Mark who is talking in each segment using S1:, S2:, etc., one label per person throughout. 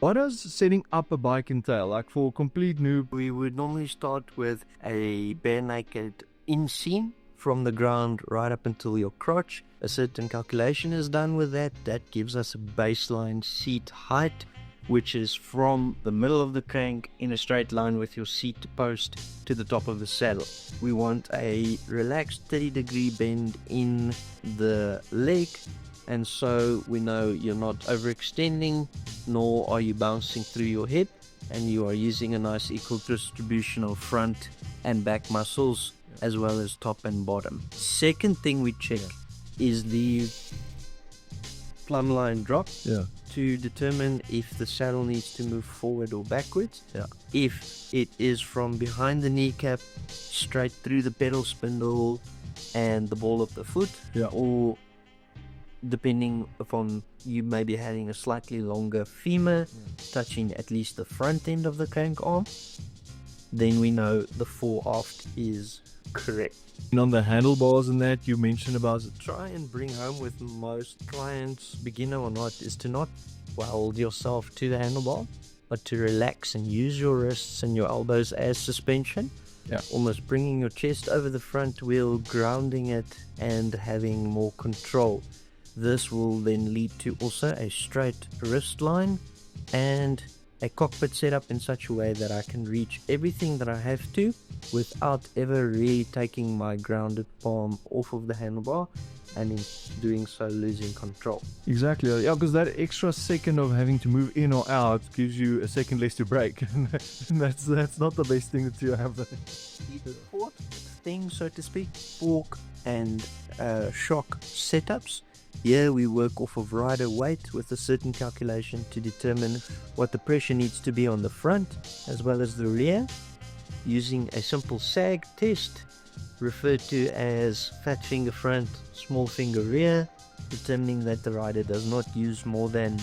S1: What does setting up a bike entail? Like for complete noob?
S2: We would normally start with a bare naked inseam from the ground right up until your crotch. A certain calculation is done with that. That gives us a baseline seat height, which is from the middle of the crank in a straight line with your seat post to the top of the saddle. We want a relaxed 30-degree bend in the leg, and so we know you're not overextending, nor are you bouncing through your hip, and you are using a nice equal distribution of front and back muscles, as well as top and bottom. Second thing we check is the plumb line drop. To determine if the saddle needs to move forward or backwards. If it is from behind the kneecap straight through the pedal spindle and the ball of the foot, or depending upon you maybe having a slightly longer femur touching at least the front end of the crank arm, then we know the fore aft is correct.
S1: And on the handlebars and that you mentioned about,
S2: try and bring home with most clients, beginner or not, is to not weld yourself to the handlebar, but to relax and use your wrists and your elbows as suspension. Almost bringing your chest over the front wheel, grounding it and having more control. This will then lead to also a straight wrist line and a cockpit setup in such a way that I can reach everything that I have to without ever really taking my grounded palm off of the handlebar, and in doing so losing control.
S1: Exactly, yeah, because that extra second of having to move in or out gives you a second less to brake. And that's not the best thing to have.
S2: The fourth thing, so to speak, fork and shock setups. Here we work off of rider weight with a certain calculation to determine what the pressure needs to be on the front as well as the rear, using a simple sag test referred to as fat finger front, small finger rear, determining that the rider does not use more than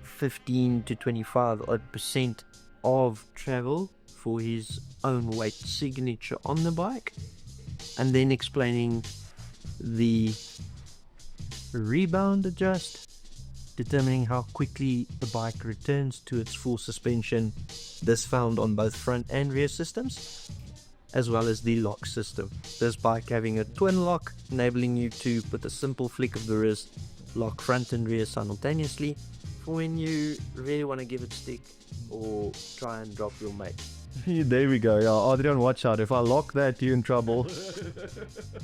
S2: 15 to 25% of travel for his own weight signature on the bike, and then explaining the rebound adjust, determining how quickly the bike returns to its full suspension, this found on both front and rear systems, as well as the lock system. This bike having a twin lock, enabling you to, with a simple flick of the wrist, lock front and rear simultaneously for when you really want to give it stick or try and drop your mate.
S1: There we go. Yeah, Adrian, watch out. If I lock that, you're in trouble. This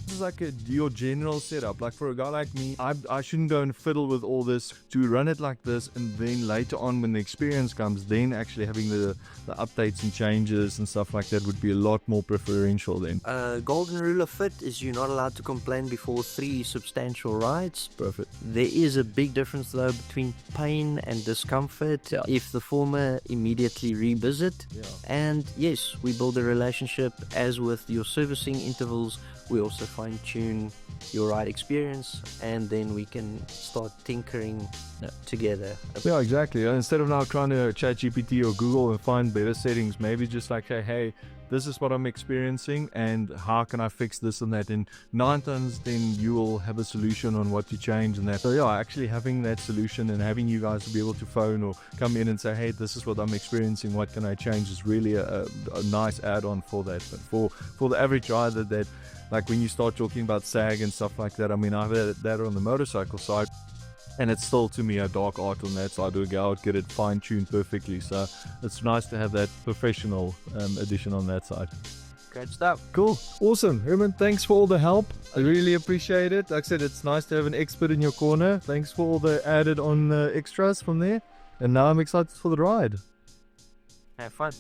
S1: is like your general setup. Like for a guy like me, I shouldn't go and fiddle with all this to run it like this, and then later on when the experience comes, then actually having the updates and changes and stuff like that would be a lot more preferential then.
S2: Golden rule of fit is you're not allowed to complain before 3 substantial rides.
S1: Perfect.
S2: There is a big difference though between pain and discomfort if the former immediately revisit. And yes, we build a relationship. As with your servicing intervals, we also fine tune your ride experience, and then we can start tinkering together.
S1: Yeah, exactly. Instead of now trying to chat GPT or Google and find better settings, maybe just like, hey, this is what I'm experiencing and how can I fix this and that. In 9 times then you will have a solution on what to change and that. So yeah, actually having that solution and having you guys to be able to phone or come in and say, hey, this is what I'm experiencing, what can I change, is really a nice add-on for that. But for the average rider, that like when you start talking about sag and stuff like that, I mean, I've had that on the motorcycle side, and it's still to me a dark art on that side. I'll go out, get it fine-tuned perfectly. So it's nice to have that professional addition on that side.
S2: Great stuff.
S1: Cool. Awesome. Reuben, thanks for all the help. I really appreciate it. Like I said, it's nice to have an expert in your corner. Thanks for all the added on extras from there. And now I'm excited for the ride.
S2: Have fun.